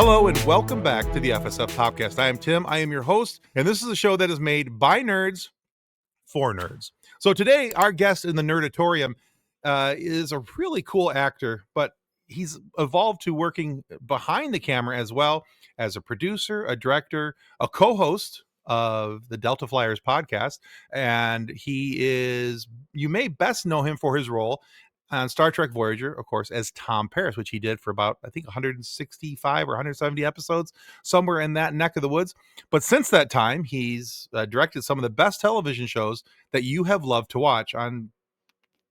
Hello and welcome back to the FSF Podcast. I am Tim. I am your host, and this is a show that is made by nerds for nerds. So today, our guest in the Nerdatorium is a really cool actor, but he's evolved to working behind the camera as well as a producer, a director, a co-host of the Delta Flyers podcast. And you may best know him for his role on Star Trek Voyager, of course, as Tom Paris, which he did for about, I think, 165 or 170 episodes, somewhere in that neck of the woods. But since that time, he's directed some of the best television shows that you have loved to watch on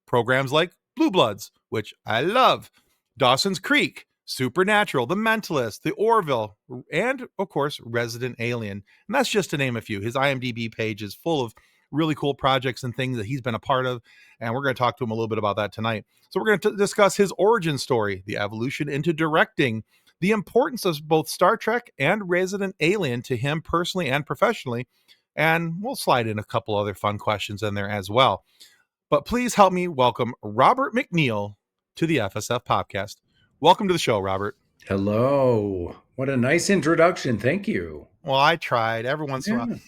programs like Blue Bloods, which I love, Dawson's Creek, Supernatural, The Mentalist, The Orville, and, of course, Resident Alien. And that's just to name a few. His IMDb page is full of really cool projects and things that he's been a part of, and we're going to talk to him a little bit about that tonight. So we're going to discuss his origin story, the evolution into directing, the importance of both Star Trek and Resident Alien to him personally and professionally, and we'll slide in a couple other fun questions in there as well. But please help me welcome Robert McNeill to the FSF Podcast. Welcome to the show, Robert. Hello. What a nice introduction. Thank you. Well, I tried every once in a while.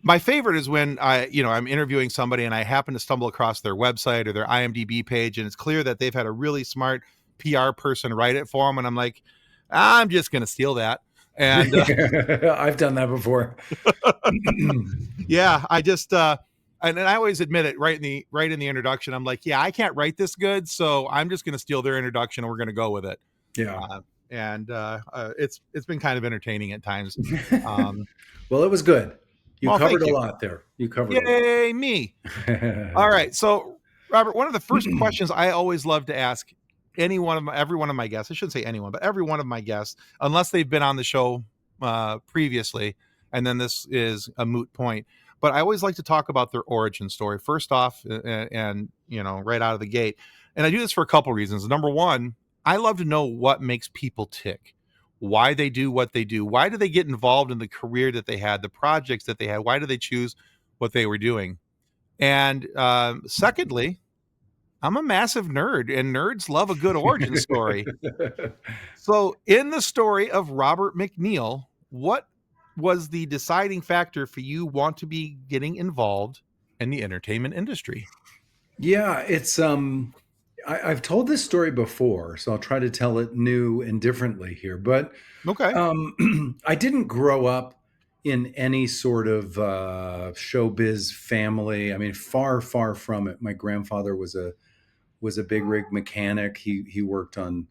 My favorite is when I'm interviewing somebody and I happen to stumble across their website or their IMDb page, and it's clear that they've had a really smart PR person write it for them. And I'm like, I'm just going to steal that. And I've done that before. Yeah, I just and I always admit it right in the introduction. I'm like, yeah, I can't write this good, so I'm just going to steal their introduction and we're going to go with it. Yeah, it's been kind of entertaining at times. Well, it was good. You covered a lot there. You covered. Yay, me! All right, so Robert, one of the first questions I always love to ask every one of my guests. I shouldn't say anyone, but every one of my guests, unless they've been on the show previously, and then this is a moot point. But I always like to talk about their origin story first off, and right out of the gate. And I do this for a couple reasons. Number one, I love to know what makes people tick, why they do what they do, why do they get involved in the career that they had, the projects that they had, why do they choose what they were doing. And secondly, I'm a massive nerd, and nerds love a good origin story. So in the story of Robert McNeill, what was the deciding factor for you want to be getting involved in the entertainment industry? Yeah, it's I've told this story before, so I'll try to tell it new and differently here. But Okay. I didn't grow up in any sort of showbiz family. I mean, far, far from it. My grandfather was a big rig mechanic. He worked on.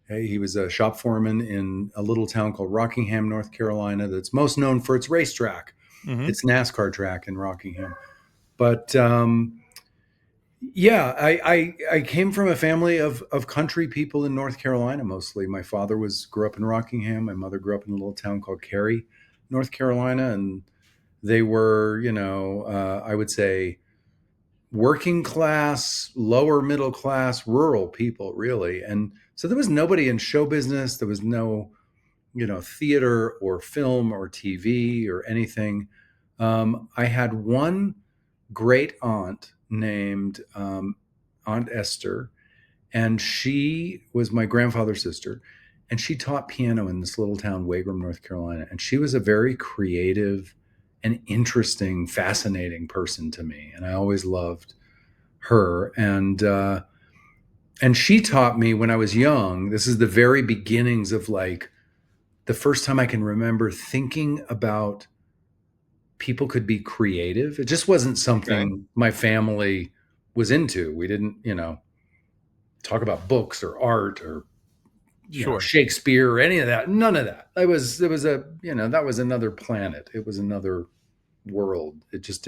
He was a shop foreman in a little town called Rockingham, North Carolina, that's most known for its racetrack. Mm-hmm. It's NASCAR track in Rockingham. But yeah, I came from a family of country people in North Carolina mostly. My father grew up in Rockingham. My mother grew up in a little town called Cary, North Carolina, and they were, I would say, working class, lower middle class, rural people, really. And so there was nobody in show business. There was no, theater or film or TV or anything. I had one great aunt named Aunt Esther, and she was my grandfather's sister, and she taught piano in this little town, Wagram, North Carolina. And she was a very creative and interesting, fascinating person to me, and I always loved her. And she taught me when I was young. This is the very beginnings of the first time I can remember thinking about people could be creative. It just wasn't something my family was into. We didn't, talk about books or art or Shakespeare or any of that. None of that. That was another planet. It was another world. It just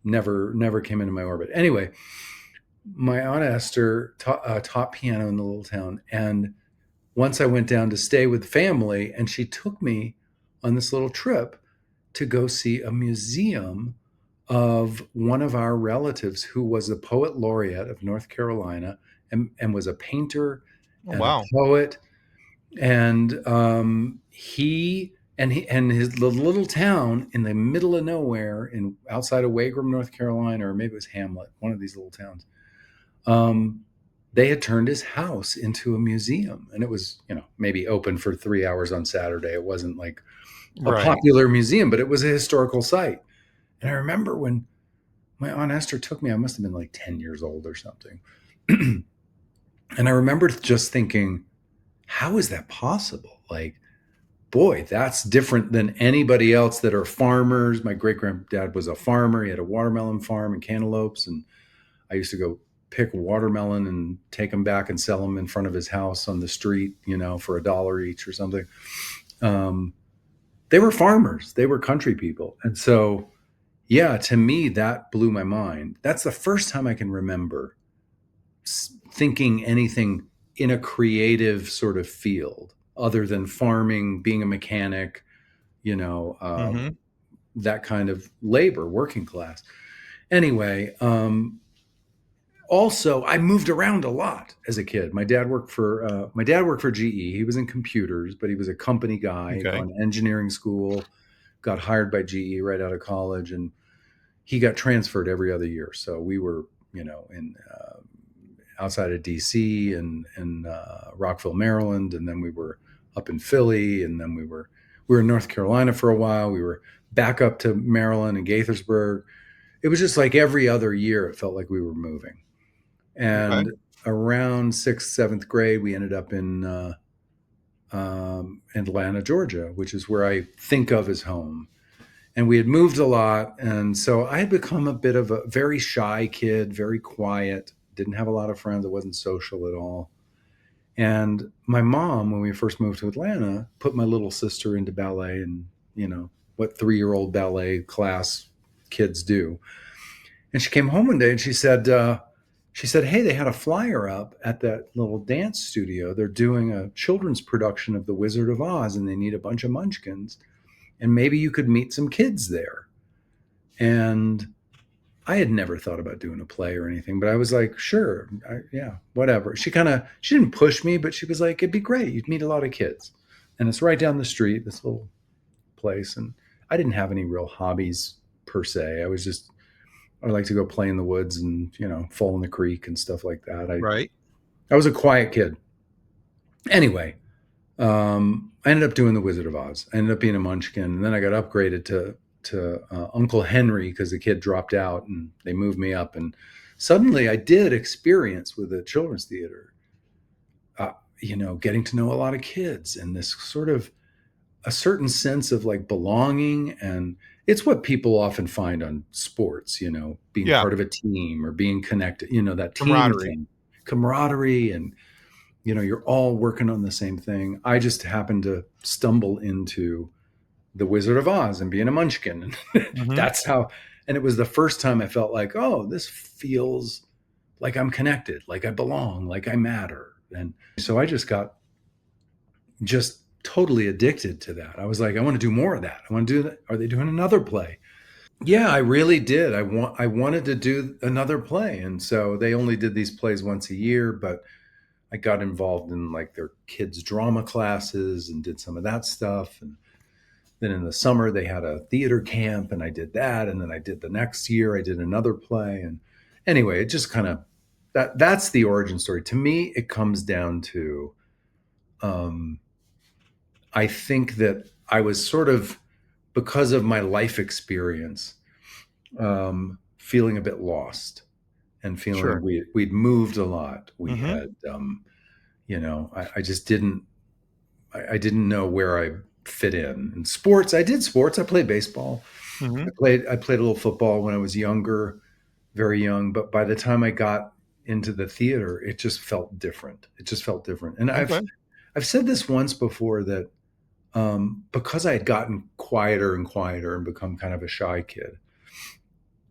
never came into my orbit. Anyway, my Aunt Esther taught piano in the little town. And once I went down to stay with family, and she took me on this little trip to go see a museum of one of our relatives who was a poet laureate of North Carolina and was a painter and a poet. And his little town in the middle of nowhere outside of Wagram, North Carolina, or maybe it was Hamlet, one of these little towns. they had turned his house into a museum, and it was, maybe open for 3 hours on Saturday. It wasn't like a Right. popular museum, but it was a historical site. And I remember when my Aunt Esther took me, I must have been like 10 years old or something. And I remember just thinking, how is that possible? Like, boy, that's different than anybody else that are farmers. My great granddad was a farmer. He had a watermelon farm and cantaloupes. And I used to go pick watermelon and take them back and sell them in front of his house on the street, for $1 each or something. They were farmers, they were country people. And so, yeah, to me, that blew my mind. That's the first time I can remember thinking anything in a creative sort of field other than farming, being a mechanic, you know, Mm-hmm. that kind of labor, working class. Anyway, also I moved around a lot as a kid. My dad worked for GE. He was in computers, but he was a company guy. He'd Okay. gone to engineering school, got hired by GE right out of college, and he got transferred every other year. So we were, in outside of DC and Rockville, Maryland, and then we were up in Philly, and then we were in North Carolina for a while. We were back up to Maryland and Gaithersburg. It was just like every other year, it felt like we were moving. Okay. And around sixth, seventh grade, we ended up in Atlanta, Georgia, which is where I think of as home. And we had moved a lot. And so I had become a bit of a very shy kid, very quiet, didn't have a lot of friends. I wasn't social at all. And my mom, when we first moved to Atlanta, put my little sister into ballet and, what 3-year-old ballet class kids do. And she came home one day and she said, hey, they had a flyer up at that little dance studio. They're doing a children's production of The Wizard of Oz and they need a bunch of munchkins. And maybe you could meet some kids there. And I had never thought about doing a play or anything, but I was like, sure, yeah, whatever. She didn't push me, but she was like, it'd be great. You'd meet a lot of kids. And it's right down the street, this little place. And I didn't have any real hobbies per se. I like to go play in the woods and, fall in the creek and stuff like that. Right. I was a quiet kid. Anyway, I ended up doing The Wizard of Oz. I ended up being a munchkin. And then I got upgraded to Uncle Henry because the kid dropped out and they moved me up. And suddenly I did experience with the children's theater, getting to know a lot of kids and this sort of a certain sense of like belonging. And it's what people often find on sports, being Yeah. part of a team or being connected, that team Camaraderie. thing, camaraderie, and you're all working on the same thing. I just happened to stumble into The Wizard of Oz and being a munchkin. And Mm-hmm. that's how, and it was the first time I felt like, oh, this feels like I'm connected, like I belong, like I matter. And so I just got just totally addicted to that. I was like, I want to do more of that. I want to do that. Are they doing another play? Yeah, I really did. I wanted to do another play. And so they only did these plays once a year, but I got involved in like their kids drama classes and did some of that stuff. And then in the summer they had a theater camp and I did that. And then I did the next year, I did another play. And anyway, it just kind of that's the origin story. To me, it comes down to um, I think that I was sort of, because of my life experience, feeling a bit lost and feeling Sure. we'd moved a lot. We Mm-hmm. had, I just I didn't know where I fit in sports. I did sports. I played baseball. Mm-hmm. I played a little football when I was younger, very young. But by the time I got into the theater, it just felt different. It just felt different. And I've Okay. I've said this once before that because I had gotten quieter and quieter and become kind of a shy kid,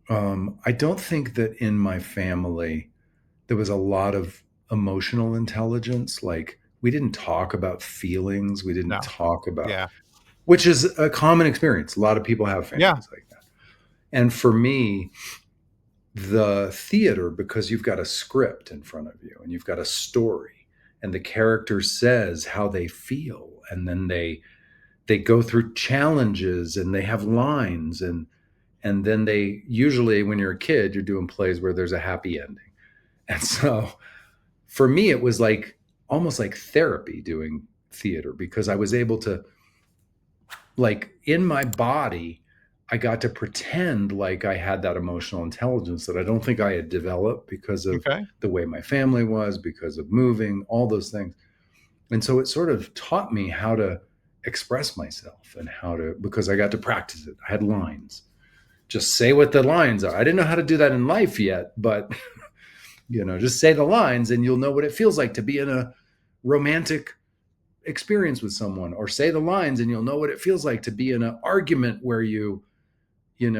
I don't think that in my family there was a lot of emotional intelligence. Like we didn't talk about feelings. We didn't No. talk about, Yeah. which is a common experience. A lot of people have Yeah. families like that. And for me, the theater, because you've got a script in front of you and you've got a story and the character says how they feel and then they go through challenges and they have lines and then they usually when you're a kid you're doing plays where there's a happy ending. And so for me, it was like almost like therapy doing theater, because I was able to, like, in my body, I got to pretend like I had that emotional intelligence that I don't think I had developed because of Okay. the way my family was, because of moving, all those things. And so it sort of taught me how to express myself and how to, because I got to practice it. I had lines. Just say what the lines are. I didn't know how to do that in life yet, but just say the lines and you'll know what it feels like to be in a romantic experience with someone, or say the lines and you'll know what it feels like to be in an argument where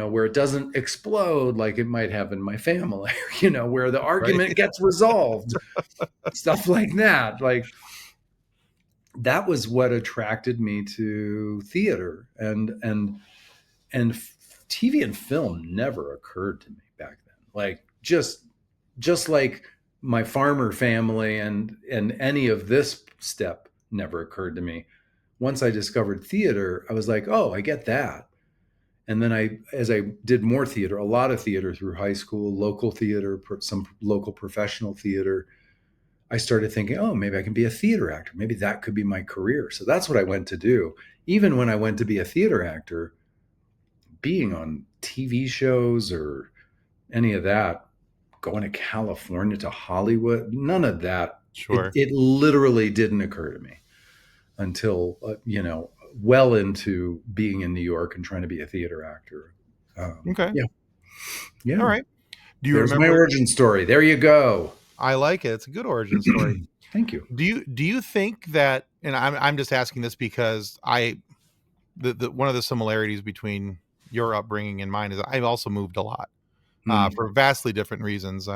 where it doesn't explode like it might have in my family, where the Right. argument gets resolved, stuff like that. Like, that was what attracted me to theater, and TV and film never occurred to me back then. Like, just like my farmer family and any of this step never occurred to me. Once I discovered theater, I was like, oh, I get that. And then as I did more theater, a lot of theater through high school, local theater, some local professional theater, I started thinking, oh, maybe I can be a theater actor. Maybe that could be my career. So that's what I went to do. Even when I went to be a theater actor, being on TV shows or any of that, going to California, to Hollywood, none of that. It, Sure. it literally didn't occur to me until, well into being in New York and trying to be a theater actor. Okay. Yeah. All Yeah. right. Do you There's my remember? origin story. There you go. I like it. It's a good origin story. Thank you. Do you think that? And I'm just asking this because the one of the similarities between your upbringing and mine is I've also moved a lot Mm, for vastly different reasons.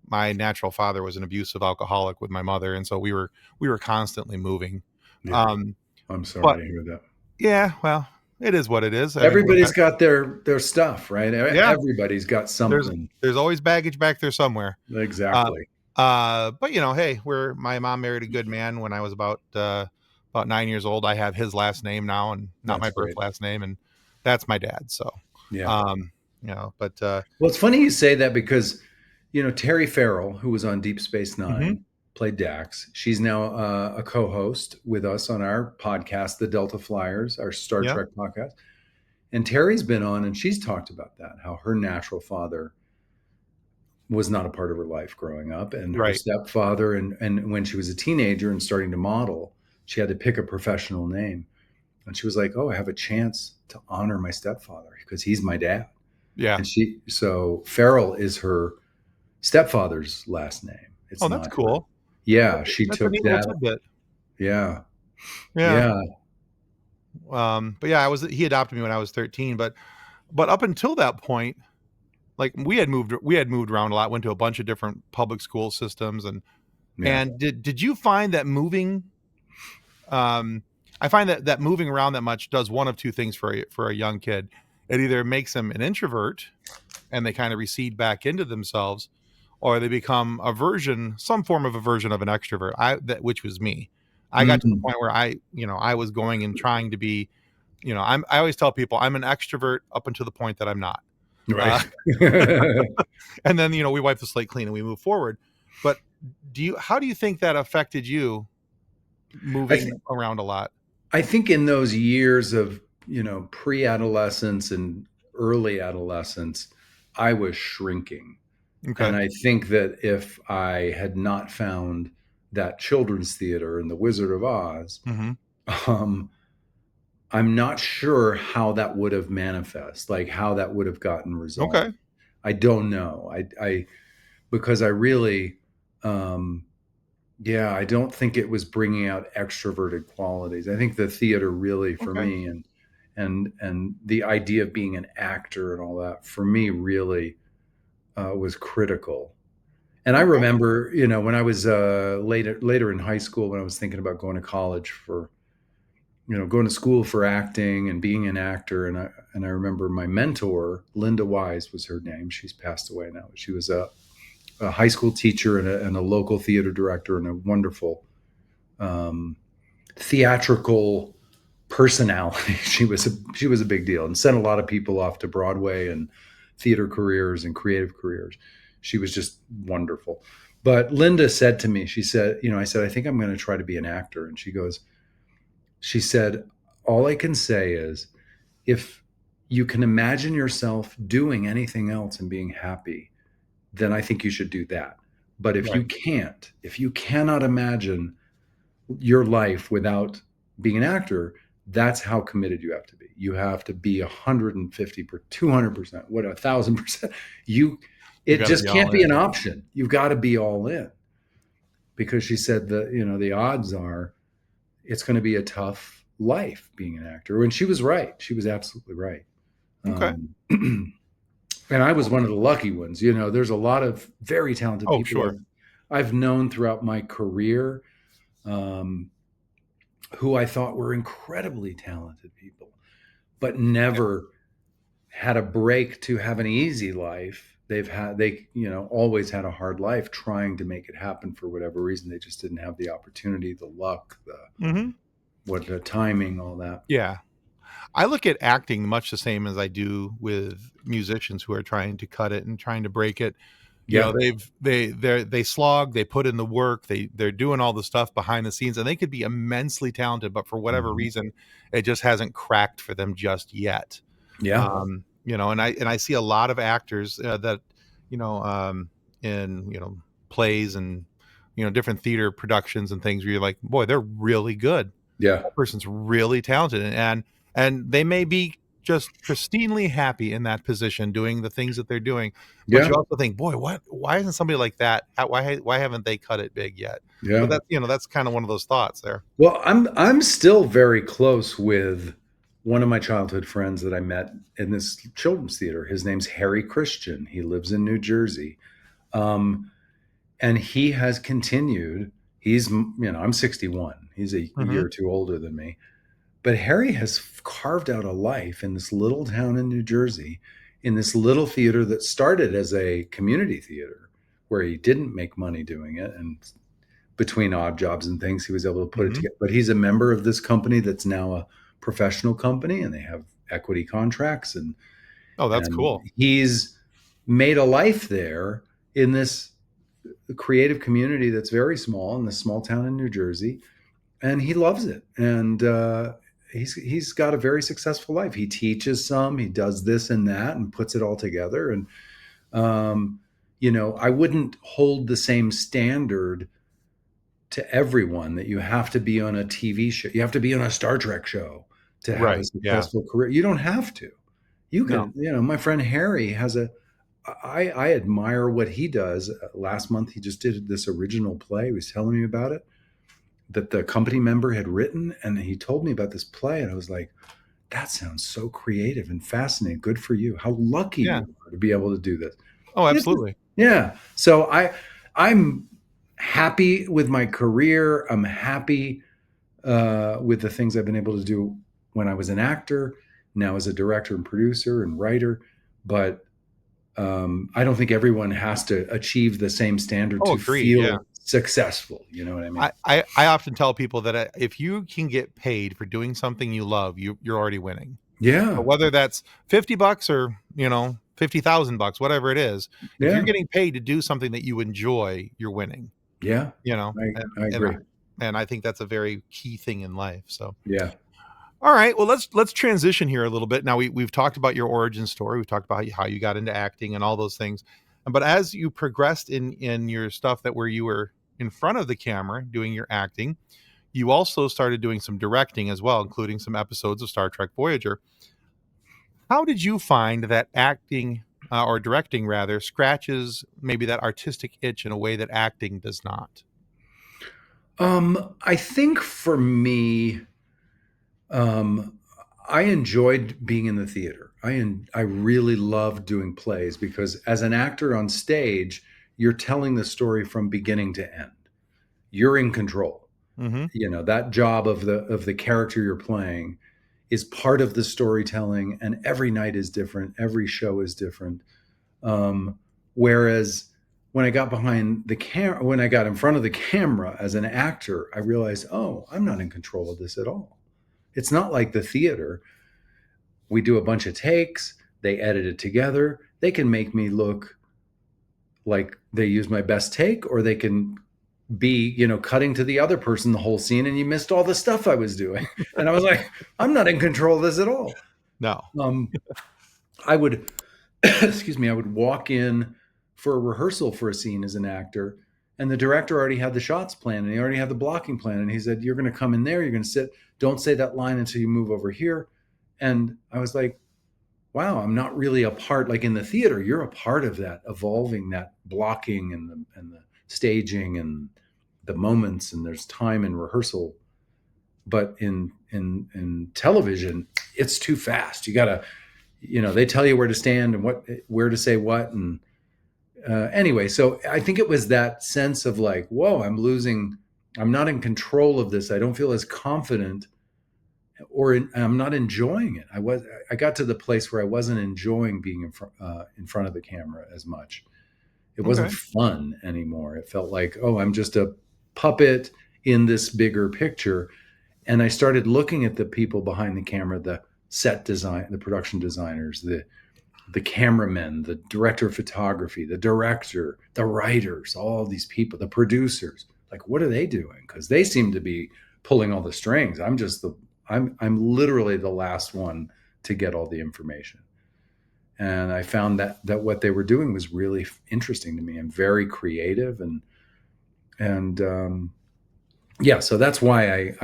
My natural father was an abusive alcoholic with my mother, and so we were constantly moving. yeah. Um, I'm sorry but to hear that. yeah, well, it is what it is. I mean, Everybody's got their stuff, right? yeah, Everybody's got there's something. there's always baggage back there somewhere. Uh, Exactly. but hey, my mom married a good man when I was about 9 years old. I have his last name now and not That's my birth great. last name, and that's my dad. So, Yeah. um, but Well, it's funny you say that, because, Terry Farrell, who was on Deep Space mhm, Nine, played Dax. She's now a co-host with us on our podcast, The Delta Flyers, our Star yeah, Trek podcast. And Terry's been on, and she's talked about that, how her natural father was not a part of her life growing up, and her right, stepfather, and when she was a teenager and starting to model, she had to pick a professional name. And she was like, oh, I have a chance to honor my stepfather because he's my dad. yeah. So Farrell is her stepfather's last name. Oh, It's that's not her. cool. Yeah, she That's a took neat little that. tidbit. Yeah. Yeah. Yeah. But yeah, he adopted me when I was 13, but up until that point, like we had moved around a lot, went to a bunch of different public school systems, and Yeah. and did you find that moving I find that moving around that much does one of two things for a young kid. It either makes them an introvert and they kind of recede back into themselves, or they become some form of a version of an extrovert. Which was me. I got to the Mm, point where I was going and trying to be, I always tell people I'm an extrovert up until the point that I'm not. right. Uh, and then, we wipe the slate clean and we move forward. But how do you think that affected you I think moving around a lot? I think in those years of, pre-adolescence and early adolescence, I was shrinking. Okay. And I think that if I had not found that children's theater in The Wizard of Oz, Mhm. um, I'm not sure how that would have manifest, like how that would have gotten resolved. Okay. I don't know. I because I really, um, yeah, I don't think it was bringing out extroverted qualities. I think the theater really, for Okay. me, and the idea of being an actor and all that, for me, really was critical. And I Okay. remember, when I was later in high school, when I was thinking about going to college for, going to school for acting and being an actor, and I remember my mentor, Linda Wise was her name. She's passed away now. She was a high school teacher and a local theater director and a wonderful um, theatrical personality. She was a big deal and sent a lot of people off to Broadway and theater careers and creative careers. She was just wonderful. But Linda said to me, she said, I said, I think I'm going to try to be an actor. And she said, all I can say is if you can imagine yourself doing anything else and being happy, then I think you should do that. But if Right. you can't, if you cannot imagine your life without being an actor, that's how committed you have to be. You have to be 150 per 200%, what 1,000%. You It got to just be can't all be in. an option. You've got to be all in, because she said that, the odds are it's going to be a tough life being an actor. And she was right. She was absolutely right. Okay. And I was one of the lucky ones. There's a lot of very talented Oh, people sure. I've known throughout my career, um, who I thought were incredibly talented people, but Yeah. never had a break to have an easy life. They always had a hard life trying to make it happen for whatever reason. They just didn't have the opportunity, the luck, Hmm. the timing, all that. Yeah. I look at acting much the same as I do with musicians who are trying to cut it and trying to break it. Yeah. They slog, they put in the work, they're doing all the stuff behind the scenes, and they could be immensely talented, but for whatever Mhm. reason, it just hasn't cracked for them just yet. Yeah. And I see a lot of actors that, you know, in plays and different theater productions and things where you're like, boy, they're really good. Yeah. That person's really talented, and they may be just pristinely happy in that position doing the things that they're doing, but Yeah. you also think, boy, why isn't somebody like that, why haven't they cut it big yet? But Yeah. that's kind of one of those thoughts there. Well, I'm still very close with one of my childhood friends that I met in this children's theater. His name's Harry Christian. He lives in New Jersey. Um, and he has continued. I'm 61. He's a Hmm. year or two older than me. But Harry has carved out a life in this little town in New Jersey, in this little theater that started as a community theater where he didn't make money doing it. And between odd jobs and things, he was able to put it Hmm. together. But he's a member of this company that's now a professional company, and they have equity contracts, Oh, that's and cool. he's made a life there in this creative community that's very small in this small town in New Jersey, and he loves it. And he's got a very successful life. He teaches some, he does this and that, and puts it all together. And I wouldn't hold the same standard to everyone that you have to be on a TV show, you have to be on a Star Trek show to have a Right. Yeah. successful career. You don't have to. You No. can, my friend Harry I admire what he does. Last month, he just did this original play. He was telling me about it, that the company member had written. And he told me about this play. And I was like, that sounds so creative and fascinating. Good for you. How lucky Yeah. you are to be able to do this. Oh, It's absolutely. yeah. So I'm happy with my career. I'm happy with the things I've been able to do when I was an actor, now as a director and producer and writer. But I don't think everyone has to achieve the same standard Oh, to agreed. Yeah. feel successful. You know what I mean? I often tell people that if you can get paid for doing something you love, you're already winning. Yeah. But whether that's $50 or 50,000 bucks, whatever it is, if you're Yeah. getting paid to do something that you enjoy, you're winning. Yeah. You know, I and agree. and I think that's a very key thing in life. So, Yeah. all right, well let's transition here a little bit. Now we've talked about your origin story. We've talked about how you got into acting and all those things. But as you progressed in your stuff that where you were in front of the camera doing your acting, you also started doing some directing as well, including some episodes of Star Trek Voyager. How did you find that acting or directing rather scratches maybe that artistic itch in a way that acting does not? I think for me, um, I enjoyed being in the theater. I really loved doing plays because as an actor on stage, you're telling the story from beginning to end. You're in control. Hmm. That job of the character you're playing is part of the storytelling, and every night is different. Every show is different. Whereas when I got behind the camera, when I got in front of the camera as an actor, I realized, oh, I'm not in control of this at all. It's not like the theater. We do a bunch of takes, they edit it together. They can make me look like they use my best take, or they can be, cutting to the other person the whole scene, and you missed all the stuff I was doing. And I was like, I'm not in control of this at all. No. I would, excuse me, I would walk in for a rehearsal for a scene as an actor, and the director already had the shots planned, and he already had the blocking plan. And he said, "You're going to come in there, you're going to sit, don't say that line until you move over here." And I was like, wow, I'm not really a part, like in the theater, you're a part of that, evolving that blocking and the staging and the moments, and there's time in rehearsal. But in television, it's too fast. You gotta, they tell you where to stand and where to say what. And anyway, so I think it was that sense of like, whoa, I'm not in control of this. I don't feel as confident, I'm not enjoying it. I got to the place where I wasn't enjoying being in front of the camera as much. It wasn't Okay. fun anymore. It felt like, oh, I'm just a puppet in this bigger picture. And I started looking at the people behind the camera, the set design, the production designers, the cameramen, the director of photography, the director, the writers, all these people, the producers. Like, what are they doing? Because they seem to be pulling all the strings. I'm literally the last one to get all the information. And I found that what they were doing was really interesting to me and very creative. And yeah, so that's why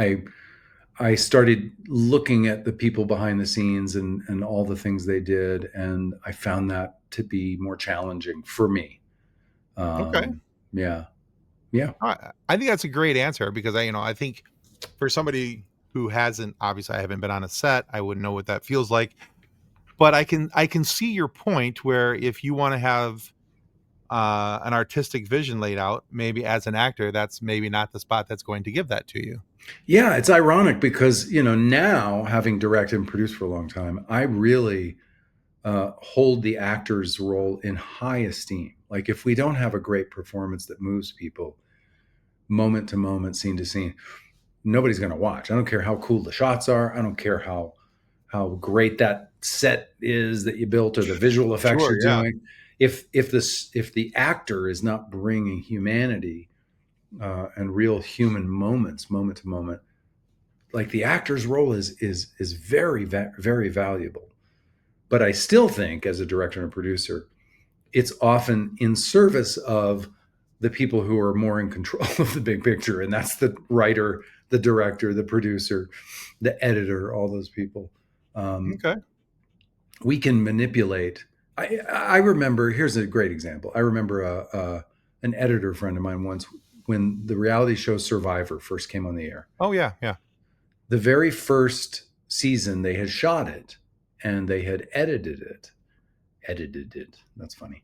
I started looking at the people behind the scenes and all the things they did, and I found that to be more challenging for me. Okay. Yeah, yeah, I think that's a great answer because I think for somebody who hasn't, obviously I haven't been on a set, I wouldn't know what that feels like. But I can see your point where if you want to have an artistic vision laid out, maybe as an actor, that's maybe not the spot that's going to give that to you. yeah. It's ironic because now, having directed and produced for a long time, I really hold the actor's role in high esteem. Like, if we don't have a great performance that moves people moment to moment, scene to scene, nobody's going to watch. I don't care how cool the shots are. I don't care how great that set is that you built or the visual effects Sure, you're yeah. doing. If the actor is not bringing humanity and real human moments, moment to moment, like, the actor's role is very very valuable. But I still think, as a director and a producer, it's often in service of the people who are more in control of the big picture, and that's the writer, the director, the producer, the editor, all those people. Um, Okay. we can manipulate. I remember. Here's a great example. I remember an editor friend of mine once, when the reality show Survivor first came on the air. Oh yeah, yeah. The very first season, they had shot it and they had edited it. Edited it. That's funny.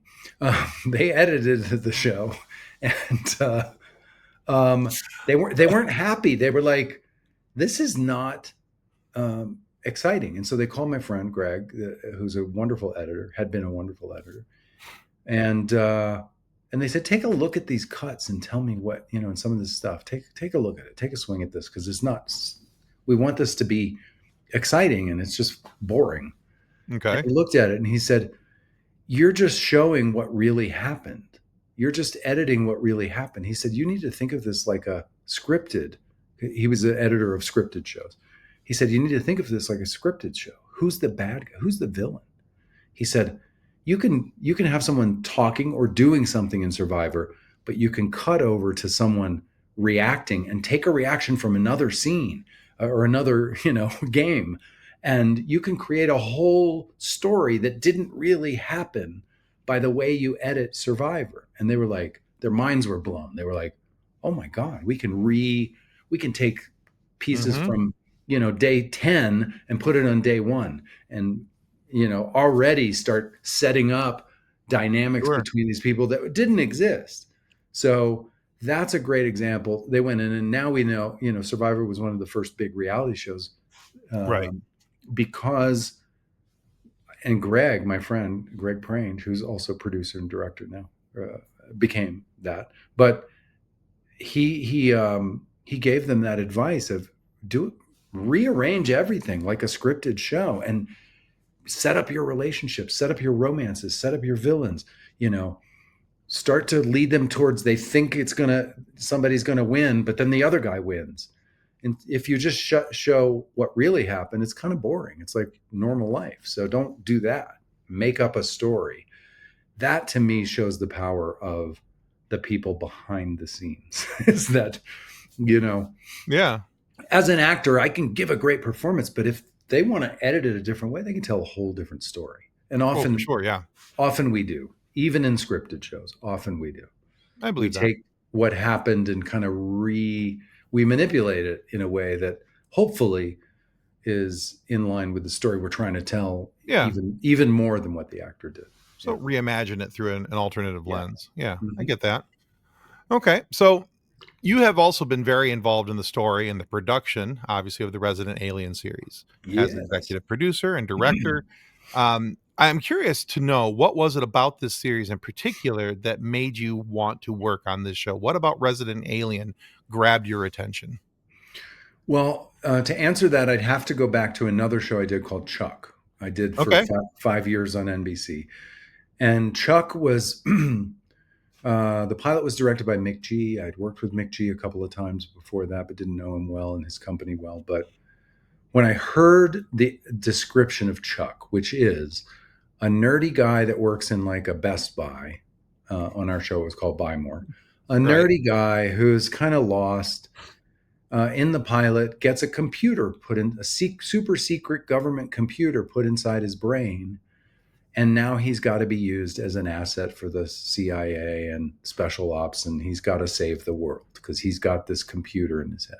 They edited the show, and they weren't happy. They were like, "This is not exciting." And so they called my friend Greg, who's a wonderful editor, had been a wonderful editor, and they said, "Take a look at these cuts and tell me what and some of this stuff. Take a look at it. Take a swing at this, because it's not. We want this to be exciting, and it's just boring." And Okay. he looked at it and he said, "You're just showing what really happened. You're just editing what really happened." He said, "You need to think of this like a scripted." He was an editor of scripted shows. He said, "You need to think of this like a scripted show. Who's the bad guy? Who's the villain?" He said, "You can have someone talking or doing something in Survivor, but you can cut over to someone reacting and take a reaction from another scene or another, game, and you can create a whole story that didn't really happen by the way you edit Survivor." And they were like, their minds were blown. They were like, "Oh my God, we can take pieces Hmm. from, day 10 and put it on day one, and, already start setting up dynamics Sure. between these people that didn't exist." So that's a great example. They went in, and now we know, Survivor was one of the first big reality shows, Right. um, because, and Greg, my friend Greg Prange, who's also producer and director now, became that. But he gave them that advice of, do rearrange everything like a scripted show, and set up your relationships, set up your romances, set up your villains, you know start to lead them towards, they think somebody's gonna win, but then the other guy wins. And if you just show what really happened, it's kind of boring. It's like normal life. So don't do that. Make up a story. That to me shows the power of the people behind the scenes. Is that, you know, Yeah. as an actor, I can give a great performance, but if they want to edit it a different way, they can tell a whole different story. And Oh, for sure. Yeah. often we do, even in scripted shows, often we do. I We believe that. take what happened and kind of we manipulate it in a way that hopefully is in line with the story we're trying to tell, Yeah. even more than what the actor did. So reimagine it through an alternative Yeah. lens. Yeah, I Mm-hmm. get that. Okay. So you have also been very involved in the story and the production, obviously, of the Resident Alien series as Yes. executive producer and director. I'm curious to know, what was it about this series in particular that made you want to work on this show? What about Resident Alien grabbed your attention? Well, to answer that, I'd have to go back to another show I did called Chuck. I did for Okay. 5 years on NBC. And Chuck was, the pilot was directed by Mick G. I'd worked with Mick G a couple of times before that, but didn't know him well and his company well. But when I heard the description of Chuck, which is a nerdy guy that works in like a Best Buy, on our show it was called Buy More, a Right. nerdy guy who's kind of lost, in the pilot, gets a computer put in, a super secret government computer put inside his brain. And now he's got to be used as an asset for the CIA and special ops. And he's got to save the world because he's got this computer in his head.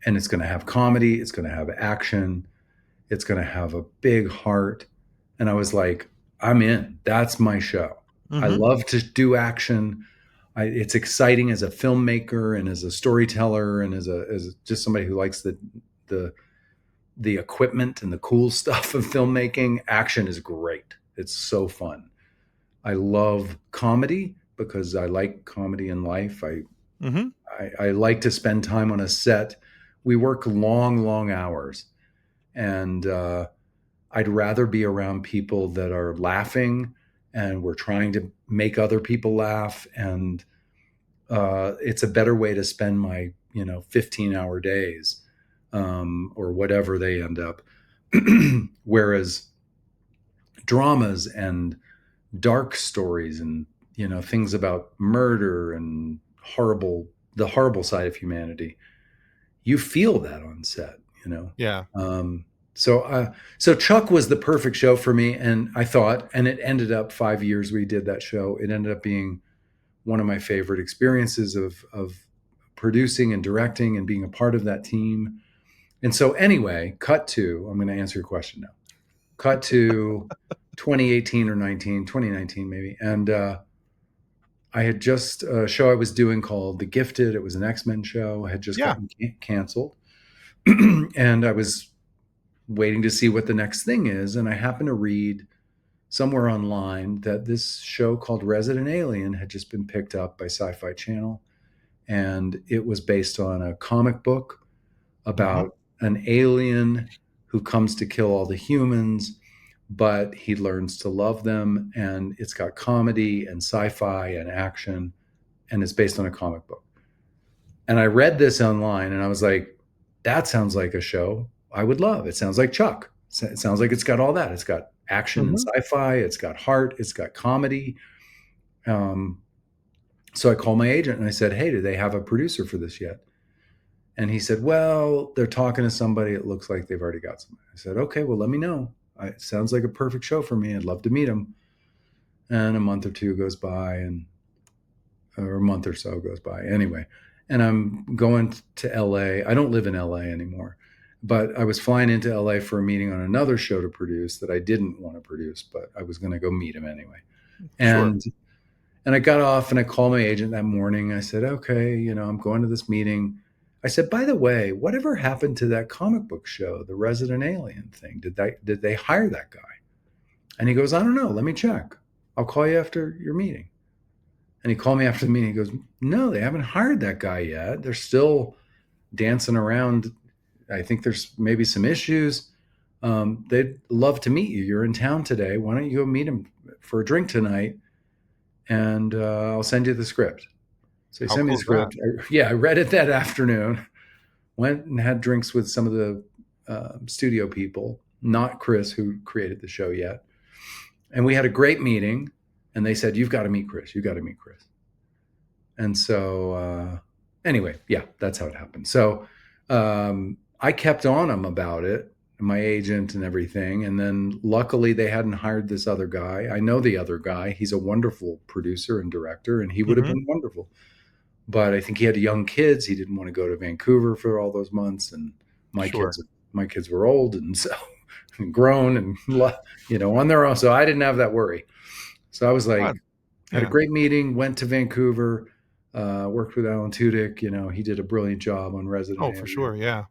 And it's going to have comedy. It's going to have action. It's going to have a big heart. And I was like, I'm in. That's my show. I Mm-hmm. love to do action. It's exciting as a filmmaker and as a storyteller and as just somebody who likes the the equipment and the cool stuff of filmmaking. Action is great. It's so fun. I love comedy because I like comedy in life. Mm-hmm. I like to spend time on a set. We work long hours, and I'd rather be around people that are laughing and we're trying to make other people laugh. And it's a better way to spend my 15-hour days, or whatever they end up. Whereas dramas and dark stories and things about murder and the horrible side of humanity, you feel that on set. Yeah. Um, so Chuck was the perfect show for me, and I thought, and it ended up 5 years we did that show. It ended up being one of my favorite experiences of producing and directing and being a part of that team. And so anyway, cut to, I'm going to answer your question now. Cut to 2018 or 2019 maybe. And I had just a show I was doing called The Gifted. It was an X-Men show. I had just Yeah. gotten canceled. And I was waiting to see what the next thing is. And I happened to read somewhere online that this show called Resident Alien had just been picked up by Sci-Fi Channel. And it was based on a comic book Mm-hmm. about an alien who comes to kill all the humans, but he learns to love them. And it's got comedy and sci-fi and action, and it's based on a comic book. And I read this online and I was like, that sounds like a show I would love. It sounds like Chuck. It sounds like it's got all that. It's got action and Mm-hmm. sci-fi. It's got heart. It's got comedy. Um, so I called my agent and I said, hey, do they have a producer for this yet? And he said, well, they're talking to somebody. It looks like they've already got somebody. I said, okay, well, let me know. It sounds like a perfect show for me. I'd love to meet him. And a month or two goes by, or a month or so goes by. Anyway, and I'm going to LA. I don't live in LA anymore, but I was flying into LA for a meeting on another show to produce that I didn't want to produce, but I was going to go meet him anyway. Sure. And I got off and I called my agent that morning. I said, okay, I'm going to this meeting. I said, by the way, whatever happened to that comic book show, the Resident Alien thing? Did they hire that guy? And he goes, I don't know. Let me check. I'll call you after your meeting. And he called me after the meeting. He goes, no, they haven't hired that guy yet. They're still dancing around. I think there's maybe some issues. They'd love to meet you. You're in town today. Why don't you go meet him for a drink tonight? and I'll send you the script. So he How sent me cool the is that? script. I read it that afternoon. Went and had drinks with some of the studio people, not Chris, who created the show yet. And we had a great meeting. And they said, "You've got to meet Chris. You got to meet Chris." And so, anyway, yeah, that's how it happened. So I kept on him about it, my agent and everything. And then luckily they hadn't hired this other guy. I know the other guy. He's a wonderful producer and director, and he would have Hmm. been wonderful. But I think he had young kids. He didn't want to go to Vancouver for all those months. And my Sure. kids, my kids were old and so and grown and on their own. So I didn't have that worry. So I was like, Fun. had a Yeah. great meeting, went to Vancouver, worked with Alan Tudyk. He did a brilliant job on Resident Oh, for Alien. sure. Yeah.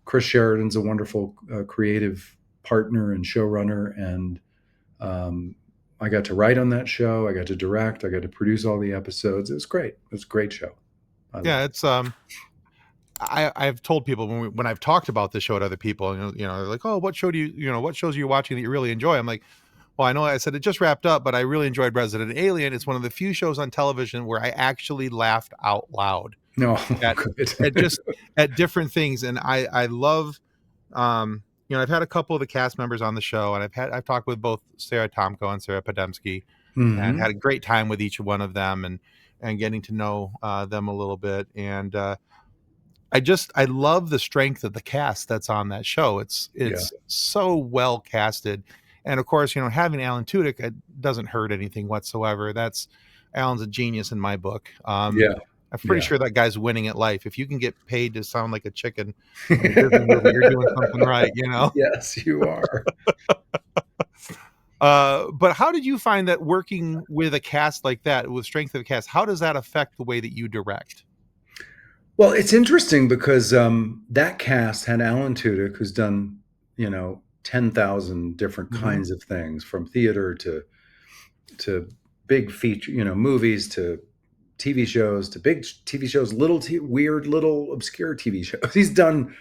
Chris Sheridan's a wonderful creative partner and showrunner. And I got to write on that show. I got to direct. I got to produce all the episodes. It was great. It was a great show. I Yeah. loved it. It's I've told people when I've talked about this show to other people, they're like, "Oh, what show do what shows are you watching that you really enjoy?" I'm like, "Well, I know I said it just wrapped up, but I really enjoyed Resident Alien. It's one of the few shows on television where I actually laughed out loud No, at good. just at different things." And I love, I've had a couple of the cast members on the show, and I've talked with both Sarah Tomko and Sarah Podemsky, and Hmm. had a great time with each one of them, and getting to know them a little bit. And I love the strength of the cast that's on that show. Yeah. It's so well casted, and of course, having Alan Tudyk, it doesn't hurt anything whatsoever. That's Alan's a genius in my book. Yeah. I'm pretty Yeah. sure that guy's winning at life. If you can get paid to sound like a chicken in a Disney movie, you're doing something right. Yes, you are. But how did you find that working with a cast like that, with strength of the cast? How does that affect the way that you direct? Well, it's interesting because that cast had Alan Tudyk, who's done, 10,000 different Hmm. kinds of things, from theater to big feature, movies, to TV shows, to big TV shows, weird little obscure TV shows. He's done,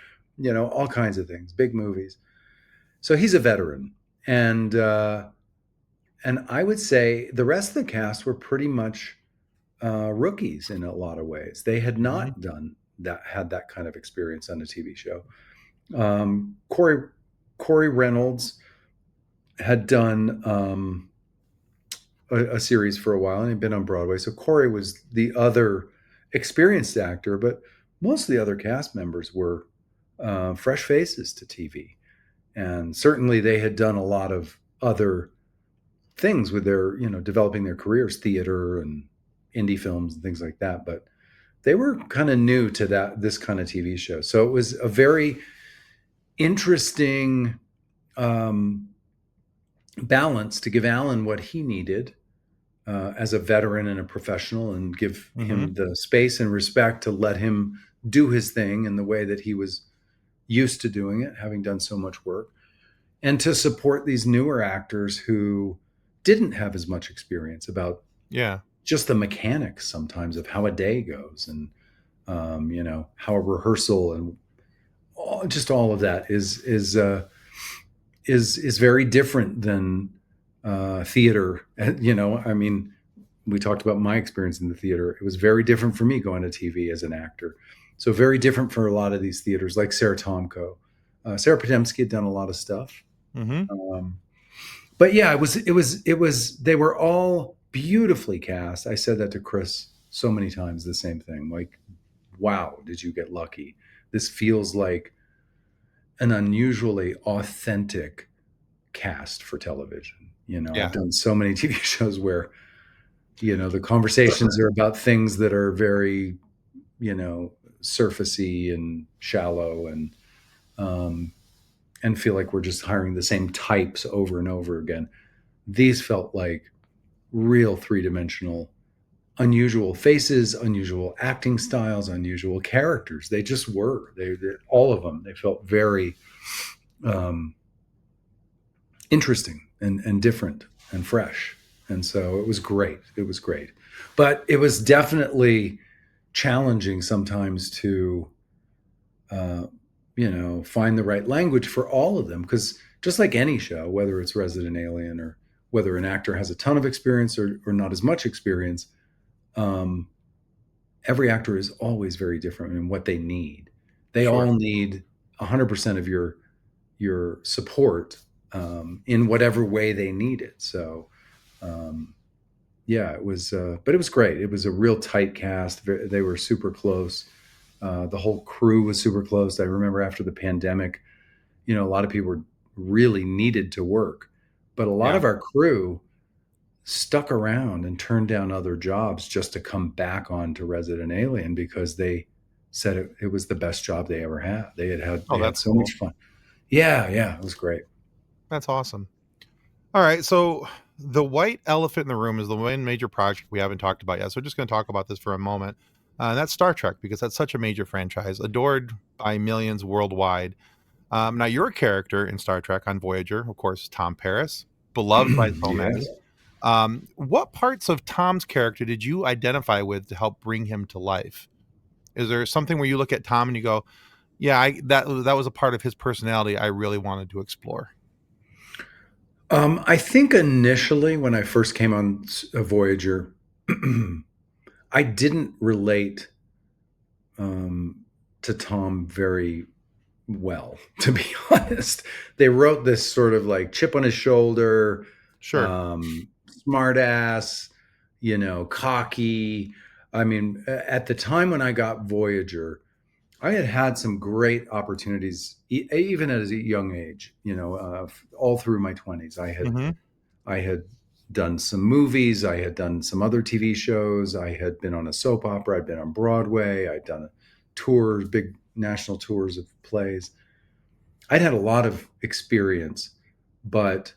all kinds of things, big movies. So he's a veteran, and I would say the rest of the cast were pretty much rookies in a lot of ways. They had Hmm. not had that kind of experience on a TV show. Corey Reynolds had done a series for a while, and he'd been on Broadway. So Corey was the other experienced actor, but most of the other cast members were fresh faces to TV, and certainly they had done a lot of other things with their, developing their careers, theater and indie films and things like that. But they were kind of new to this kind of TV show. So it was a very interesting um, balance to give Alan what he needed as a veteran and a professional, and give Hmm. him the space and respect to let him do his thing in the way that he was used to doing it, having done so much work, and to support these newer actors who didn't have as much experience about Yeah. just the mechanics sometimes of how a day goes, and how a rehearsal and just all of that is very different than theater. I mean, we talked about my experience in the theater. It was very different for me going to TV as an actor. So very different for a lot of these theaters, like Sarah Tomko. Sarah Podemsky had done a lot of stuff. Hmm. Um, but yeah, it was. They were all beautifully cast. I said that to Chris so many times. The same thing. Like, wow, did you get lucky? This feels like an unusually authentic cast for television. I've Yeah. done so many TV shows where the conversations are about things that are very, surfacey and shallow, um, and feel like we're just hiring the same types over and over again. These felt like real three-dimensional, unusual faces, unusual acting styles, unusual characters. They just were. They all of them. They felt very um, interesting and different and fresh. And so it was great. It was great. But it was definitely challenging sometimes to, uh, find the right language for all of them. Because just like any show, whether it's Resident Alien whether an actor has a ton of experience or not as much experience, um, every actor is always very different in what they need. They Sure. all need 100% of your support in whatever way they need it. So, um, yeah, it was, but it was great. It was a real tight cast. They were super close. The whole crew was super close. I remember after the pandemic, a lot of people were really needed to work, but a lot Yeah. of our crew stuck around and turned down other jobs just to come back on to Resident Alien because they said it was the best job they ever had. Oh, They had that's so much cool. fun. Yeah, yeah, it was great. That's awesome. All right. So the white elephant in the room is the one major project we haven't talked about yet. So we're just going to talk about this for a moment. And that's Star Trek, because that's such a major franchise, adored by millions worldwide. Now, your character in Star Trek on Voyager, of course, Tom Paris, beloved by so Yes. many. What parts of Tom's character did you identify with to help bring him to life? Is there something where you look at Tom and you go, "Yeah, that was a part of his personality I really wanted to explore." I think initially when I first came on Voyager, I didn't relate to Tom very well, to be honest. They wrote this sort of like chip on his shoulder, Sure. smart ass, cocky. I mean, at the time when I got Voyager, I had had some great opportunities, even at a young age. All through my 20s, Hmm. I had done some movies, I had done some other TV shows, I had been on a soap opera, I'd been on Broadway, I'd done tours, big national tours of plays. I'd had a lot of experience, but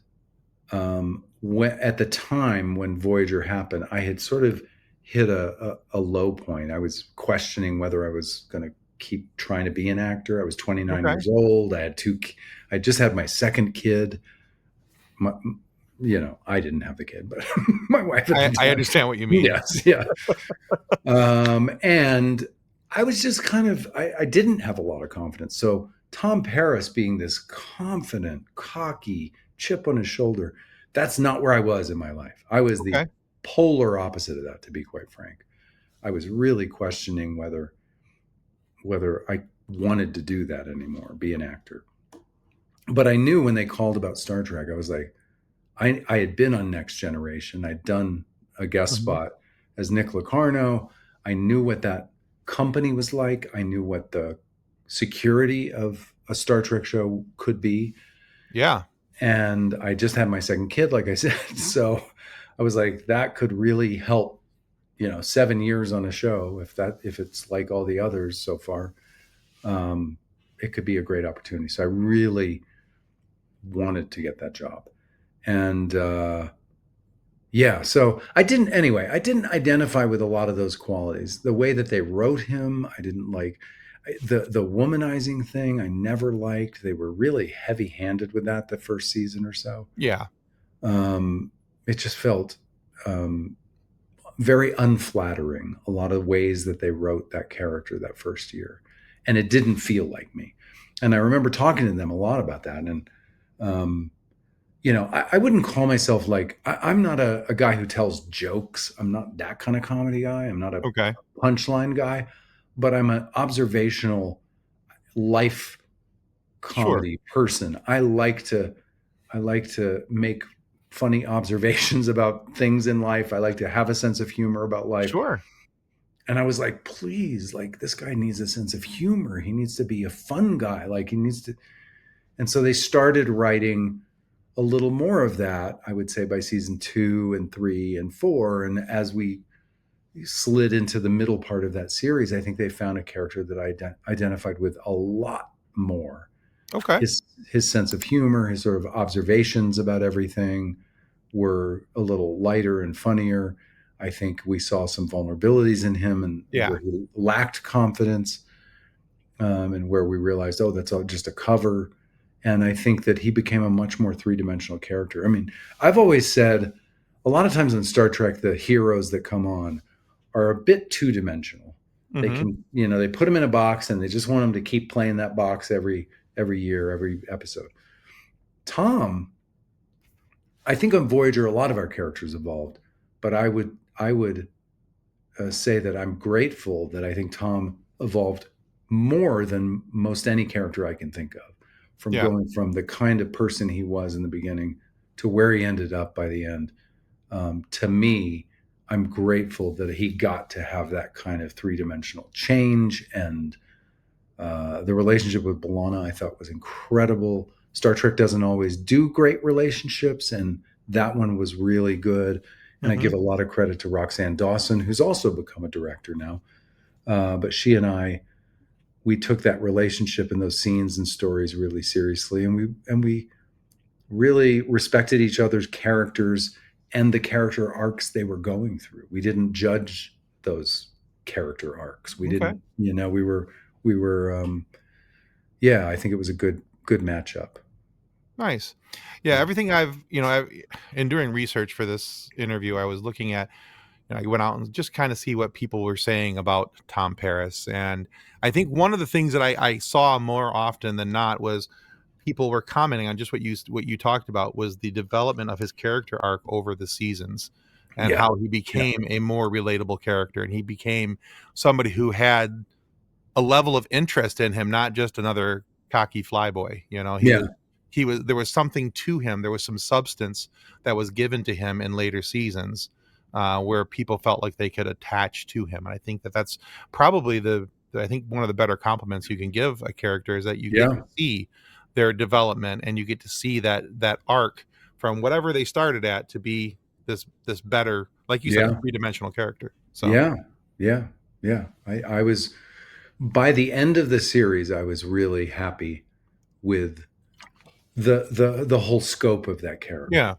at the time when Voyager happened, I had sort of hit a low point. I was questioning whether I was going to keep trying to be an actor. I was 29 Okay. years old. I just had my second kid. My, I didn't have the kid, but my wife at the I time. understand what you mean. Yes, yeah. And I was just I didn't have a lot of confidence. So Tom Paris being this confident, cocky, chip on his shoulder, that's not where I was in my life. I was the Okay. polar opposite of that, to be quite frank. I was really questioning whether I wanted to do that anymore, be an actor. But I knew when they called about Star Trek, I was like, I had been on Next Generation. I'd done a guest Hmm. spot as Nick Locarno. I knew what that company was like. I knew what the security of a Star Trek show could be. Yeah. And I just had my second kid, like I said. So I was like, that could really help, 7 years on a show. If it's like all the others so far, it could be a great opportunity. So I really wanted to get that job. And, yeah, so I didn't identify with a lot of those qualities. The way that they wrote him, I didn't like the womanizing thing. I never liked. They were really heavy-handed with that the first season or so. Yeah. It just felt very unflattering. A lot of ways that they wrote that character that first year, and it didn't feel like me. And I remember talking to them a lot about that. And I wouldn't call myself I'm not a guy who tells jokes. I'm not that kind of comedy guy. I'm not a Okay. punchline guy, but I'm an observational life Sure. comedy person. I like to make funny observations about things in life. I like to have a sense of humor about life. Sure. And I was like, please, like this guy needs a sense of humor. He needs to be a fun guy. Like he needs to. And so they started writing a little more of that, I would say, by season 2 and 3 and 4. And as we slid into the middle part of that series, I think they found a character that I identified with a lot more. Okay. His sense of humor, his sort of observations about everything were a little lighter and funnier. I think we saw some vulnerabilities in him and Yeah. where he lacked confidence, and where we realized, oh, that's all just a cover. And I think that he became a much more three-dimensional character. I mean, I've always said a lot of times in Star Trek, the heroes that come on are a bit two-dimensional. They Hmm. can, they put them in a box and they just want them to keep playing that box every year, every episode. Tom I think on Voyager, a lot of our characters evolved, but I would say that I'm grateful that I think Tom evolved more than most any character I can think of, from Yeah. going from the kind of person he was in the beginning to where he ended up by the end. To me, I'm grateful that he got to have that kind of three-dimensional change, and the relationship with B'Elanna I thought was incredible. Star Trek doesn't always do great relationships, and that one was really good. And I Hmm. give a lot of credit to Roxanne Dawson, who's also become a director now. But she and we took that relationship and those scenes and stories really seriously, and we really respected each other's characters and the character arcs they were going through. We didn't judge those character arcs. We Okay. didn't, we were yeah, I think it was a good matchup. Nice. Yeah. Yeah. Everything in doing research for this interview, I was looking at, I went out and just kind of see what people were saying about Tom Paris. And I think one of the things that I saw more often than not was people were commenting on just what you talked about, was the development of his character arc over the seasons, and Yeah. how he Yeah. became a more relatable character, and he became somebody who had a level of interest in him, not just another cocky flyboy. Yeah. There was something to him. There was some substance that was given to him in later seasons, where people felt like they could attach to him. And I think that that's probably I think one of the better compliments you can give a character is that you get to Yeah. see their development, and you get to see that arc from whatever they started at to be this better, like you said, Yeah. three-dimensional character. So Yeah. Yeah. Yeah. I was by the end of the series, I was really happy with the whole scope of that character. yeah.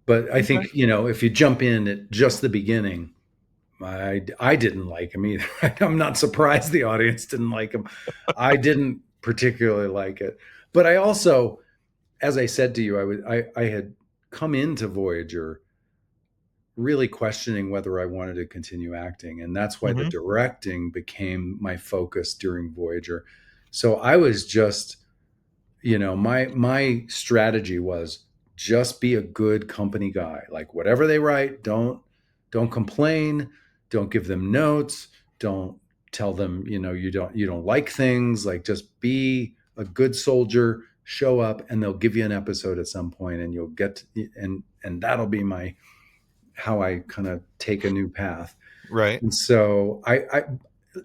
But I Okay. think, if you jump in at just the beginning, I didn't like him either. I'm not surprised the audience didn't like him. I didn't particularly like it. But I also, as I said to you, I had come into Voyager really questioning whether I wanted to continue acting. And that's why the Hmm. directing became my focus during Voyager. So I was just, my strategy was just be a good company guy. Like whatever they write, don't complain, don't give them notes, don't tell them, you don't like things. Like just be a good soldier, show up, and they'll give you an episode at some point, and you'll get and that'll be my how I kind of take a new path. Right. And so I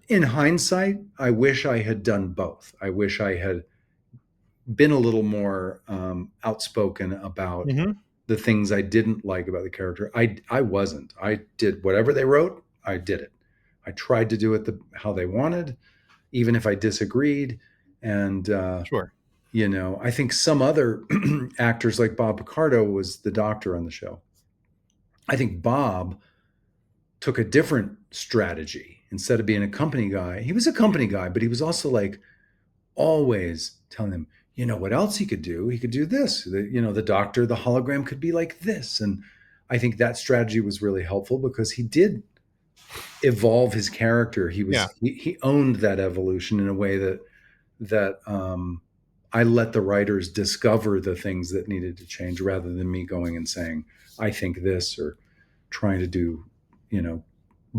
in hindsight, I wish I had done both. I wish I had been a little more outspoken about Hmm. the things I didn't like about the character. I wasn't. I did whatever they wrote. I did it. I tried to do it how they wanted, even if I disagreed. And Sure. I think some other actors, like Bob Picardo, was the doctor on the show. I think Bob took a different strategy. Instead of being a company guy, he was a company guy, but he was also like always telling them, what else he could do? He could do this. The doctor, the hologram could be like this. And I think that strategy was really helpful because he did evolve his character. Yeah. He owned that evolution in a way that I let the writers discover the things that needed to change rather than me going and saying, I think this, or trying to you know,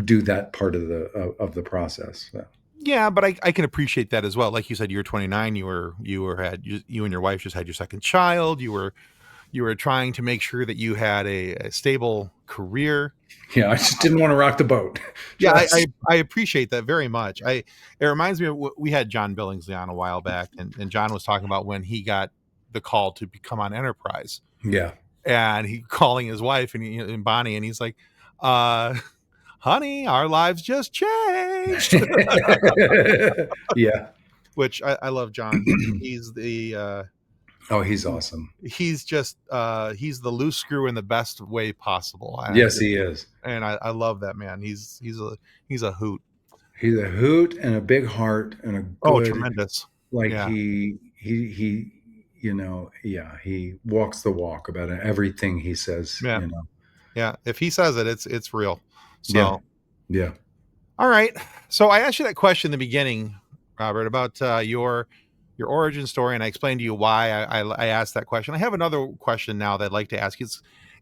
do that part of the process. So, Yeah, but I can appreciate that as well. Like you said, you're 29. You and your wife just had your second child. You were trying to make sure that you had a stable career. yeah, I just didn't want to rock the boat. Yeah, Just I appreciate that very much. It reminds me of we had John Billingsley on a while back, and John was talking about when he got the call to become on Enterprise, yeah. and he calling his wife and Bonnie, and he's like, uh, "Honey, our lives just changed." Yeah. Which I love John. He's the Oh, he's awesome. he's just he's the loose screw in the best way possible. Yes, he is. I love that man. He's a hoot. He's a hoot and a big heart and a Oh, good, tremendous. like Yeah. he yeah, he walks the walk about everything he says, Yeah. Yeah. If he says it, it's real. Yeah. So, Yeah. all right. So I asked you that question in the beginning, Robert, about your origin story, and I explained to you why I asked that question. I have another question now that I'd like to ask you.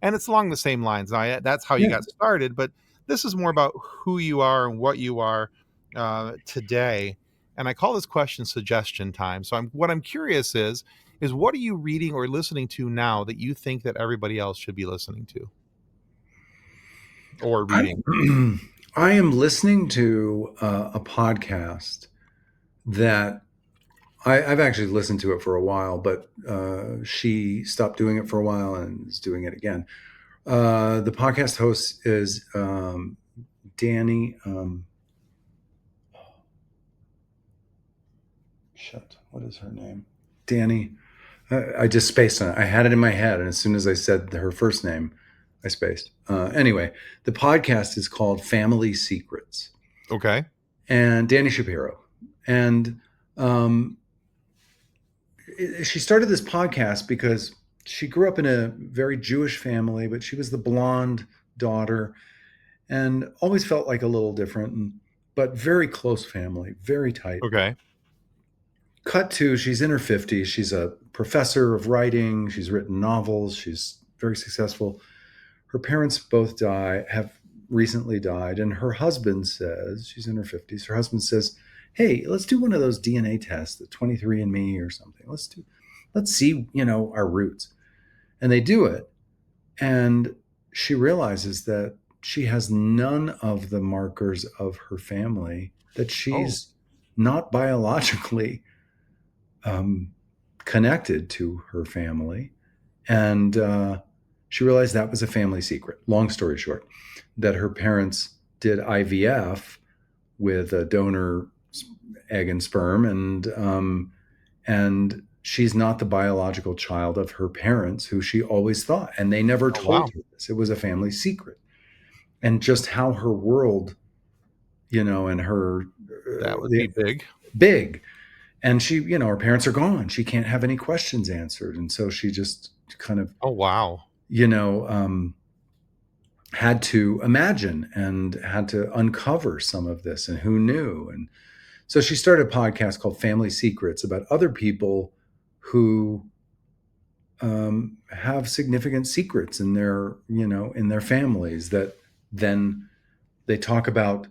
and it's along the same lines. That's how you Yeah. got started, but this is more about who you are and what you are today. And I call this question suggestion time. So what I'm curious is what are you reading or listening to now that you think that everybody else should be listening to or reading? I am listening to a podcast that I've actually listened to it for a while, but she stopped doing it for a while and is doing it again. The podcast host is Danny. Shit, what is her name? Danny. I just spaced on it. I had it in my head, and as soon as I said her first name, I spaced. Anyway, the podcast is called Family Secrets, Okay. and Danny Shapiro. And she started this podcast because she grew up in a very Jewish family, but she was the blonde daughter and always felt like a little different, but very close family, very tight. Okay. Cut to, she's in her 50s. She's a professor of writing. She's written novels. She's very successful. Her parents both have recently died. And her husband says, she's in her 50s. Her husband says, hey, let's do one of those DNA tests, the 23andMe or something. Let's see, our roots. And they do it. And she realizes that she has none of the markers of her family, that she's not biologically connected to her family. And she realized that was a family secret. Long story short, that her parents did IVF with a donor egg and sperm, and she's not the biological child of her parents, who she always thought, and they never told her this. It was a family secret. And just how her world, and her That would be big. And she, her parents are gone. She can't have any questions answered. And so she just kind of, had to imagine and had to uncover some of this, and who knew. And so she started a podcast called Family Secrets about other people who have significant secrets in their, in their families that then they talk about.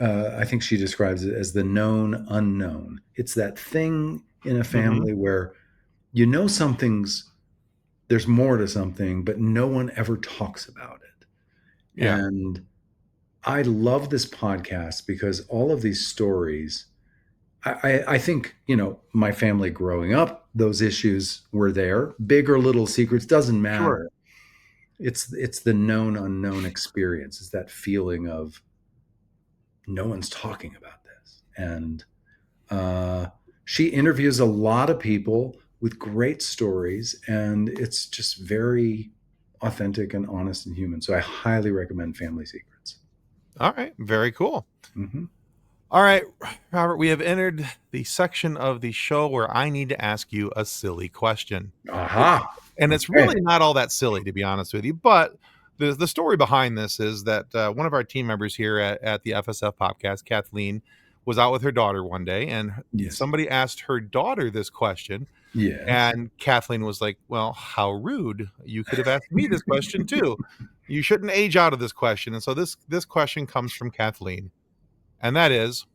I think she describes it as the known unknown. It's that thing in a family where there's more to something, but no one ever talks about it. Yeah. And I love this podcast because all of these stories, I think, my family growing up, those issues were there. Big or little secrets, doesn't matter. Sure. It's the known unknown experience. It's that feeling of no one's talking about this. And she interviews a lot of people with great stories, and it's just very authentic and honest and human. So I highly recommend Family Secrets. All right. Very cool. Mm-hmm. All right, Robert, we have entered the section of the show where I need to ask you a silly question. Aha. And it's really not all that silly, to be honest with you. But the story behind this is that one of our team members here at the FSF podcast, Kathleen, was out with her daughter one day, and somebody asked her daughter this question. Yes. And Kathleen was like, well, how rude. You could have asked me this question too. You shouldn't age out of this question. And so this question comes from Kathleen. And that is,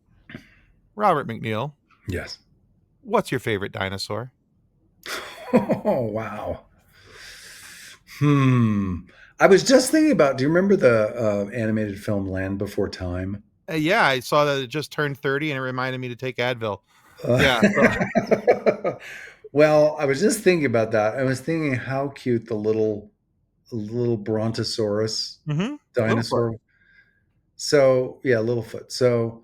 Robert McNeill. Yes. What's your favorite dinosaur? Oh, wow. I was just thinking about, do you remember the animated film Land Before Time? Yeah, I saw that it just turned 30 and it reminded me to take Advil. Well, I was just thinking about that. I was thinking how cute the little Brontosaurus dinosaur. So, yeah, Littlefoot. So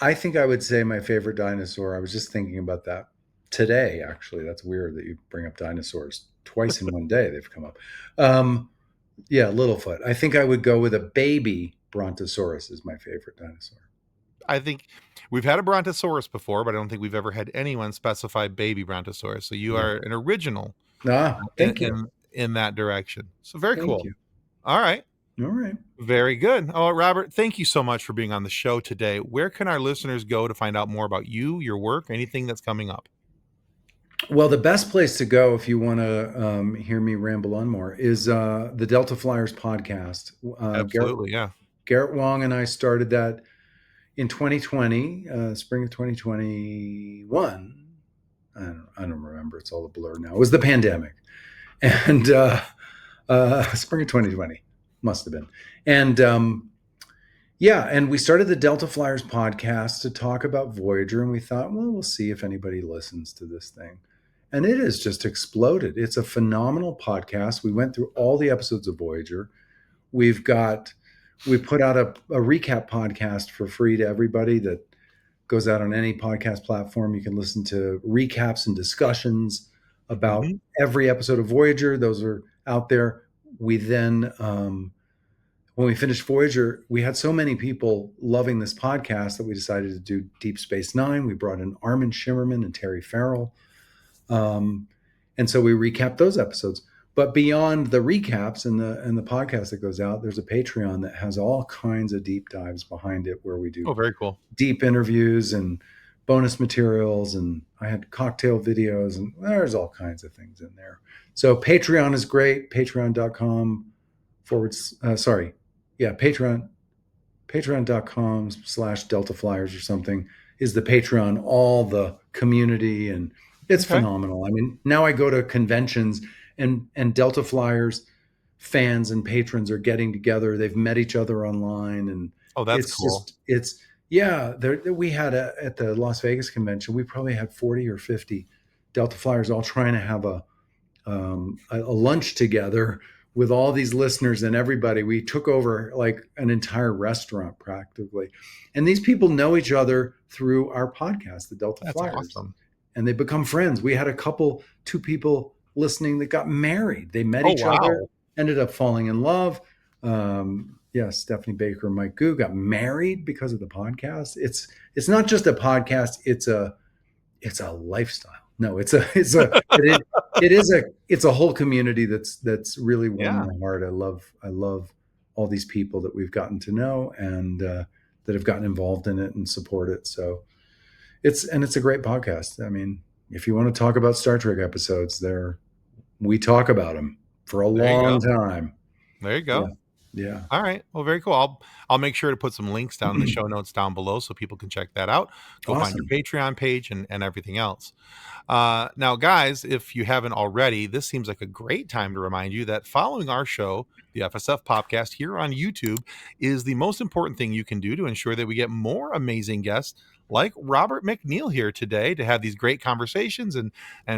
I think I would say my favorite dinosaur. I was just thinking about that today, actually. That's weird that you bring up dinosaurs twice in one day. They've come up. Yeah, Littlefoot. I think I would go with a baby Brontosaurus is my favorite dinosaur. I think we've had a Brontosaurus before, but I don't think we've ever had anyone specify baby Brontosaurus. So you are an original thank you. In that direction. So very cool. You. All right. All right. Very good. Oh, Robert, thank you so much for being on the show today. Where can our listeners go to find out more about you, your work, anything that's coming up? Well, the best place to go if you want to hear me ramble on more is the Delta Flyers podcast. Absolutely, yeah. Garrett Wong and I started that in 2020, spring of 2021. I don't remember. It's all a blur now. It was the pandemic, and spring of 2020 must have been. And yeah, and we started the Delta Flyers podcast to talk about Voyager, and we thought, well, we'll see if anybody listens to this thing. And it has just exploded. It's a phenomenal podcast. We went through all the episodes of Voyager. We put out a recap podcast for free to everybody that goes out on any podcast platform. You can listen to recaps and discussions about every episode of Voyager. Those are out there. We then, when we finished Voyager, we had so many people loving this podcast that we decided to do Deep Space Nine. We brought in Armin Shimmerman and Terry Farrell. And so we recapped those episodes. But beyond the recaps and the podcast that goes out, there's a Patreon that has all kinds of deep dives behind it where we do very cool deep interviews and bonus materials. And I had cocktail videos, and there's all kinds of things in there. So Patreon is great. Patreon.com/Delta Flyers or something is the Patreon, all the community, and it's phenomenal. I mean, now I go to conventions and Delta Flyers fans and patrons are getting together. They've met each other online, and that's cool. We had at the Las Vegas convention, we probably had 40 or 50 Delta Flyers all trying to have a lunch together with all these listeners and everybody. We took over like an entire restaurant practically. And these people know each other through our podcast, the Delta Flyers. Awesome. And they become friends. We had two people listening that got married. They met each other, ended up falling in love. Stephanie Baker and Mike Goo got married because of the podcast. It's not just a podcast. It's a lifestyle. No, it's a whole community that's really warm my heart. I love all these people that we've gotten to know and that have gotten involved in it and support it. So it's a great podcast. I mean, if you want to talk about Star Trek episodes, we talk about them for a long time. There you go. Yeah. All right. Well, very cool. I'll make sure to put some links down in the show notes down below so people can check that out. Go find your Patreon page and everything else. Now, guys, if you haven't already, this seems like a great time to remind you that following our show, the FSF Podcast here on YouTube, is the most important thing you can do to ensure that we get more amazing guests like Robert McNeill here today to have these great conversations and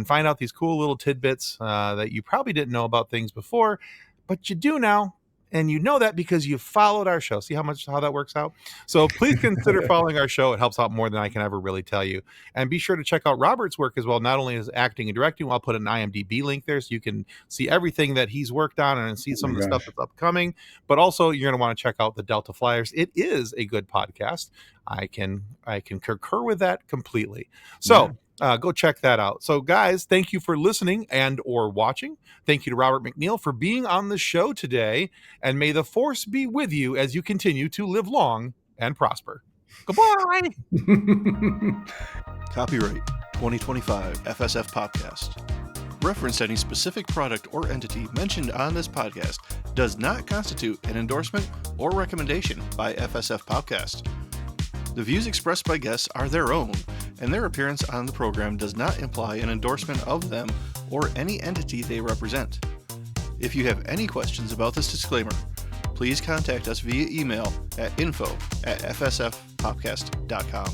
find out these cool little tidbits that you probably didn't know about things before, but you do now. And you know that because you followed our show. See how that works out? So please consider following our show. It helps out more than I can ever really tell you. And be sure to check out Robert's work as well. Not only as acting and directing, I'll put an IMDb link there so you can see everything that he's worked on and see some of the stuff that's upcoming. But also, you're going to want to check out the Delta Flyers. It is a good podcast. I can concur with that completely. So go check that out. So guys, thank you for listening and or watching. Thank you to Robert McNeill for being on the show today, and may the force be with you as you continue to live long and prosper. Goodbye. Copyright 2025 FSF Podcast. Reference to any specific product or entity mentioned on this podcast does not constitute an endorsement or recommendation by FSF Podcast. The views expressed by guests are their own, and their appearance on the program does not imply an endorsement of them or any entity they represent. If you have any questions about this disclaimer, please contact us via email at info@fsfpodcast.com.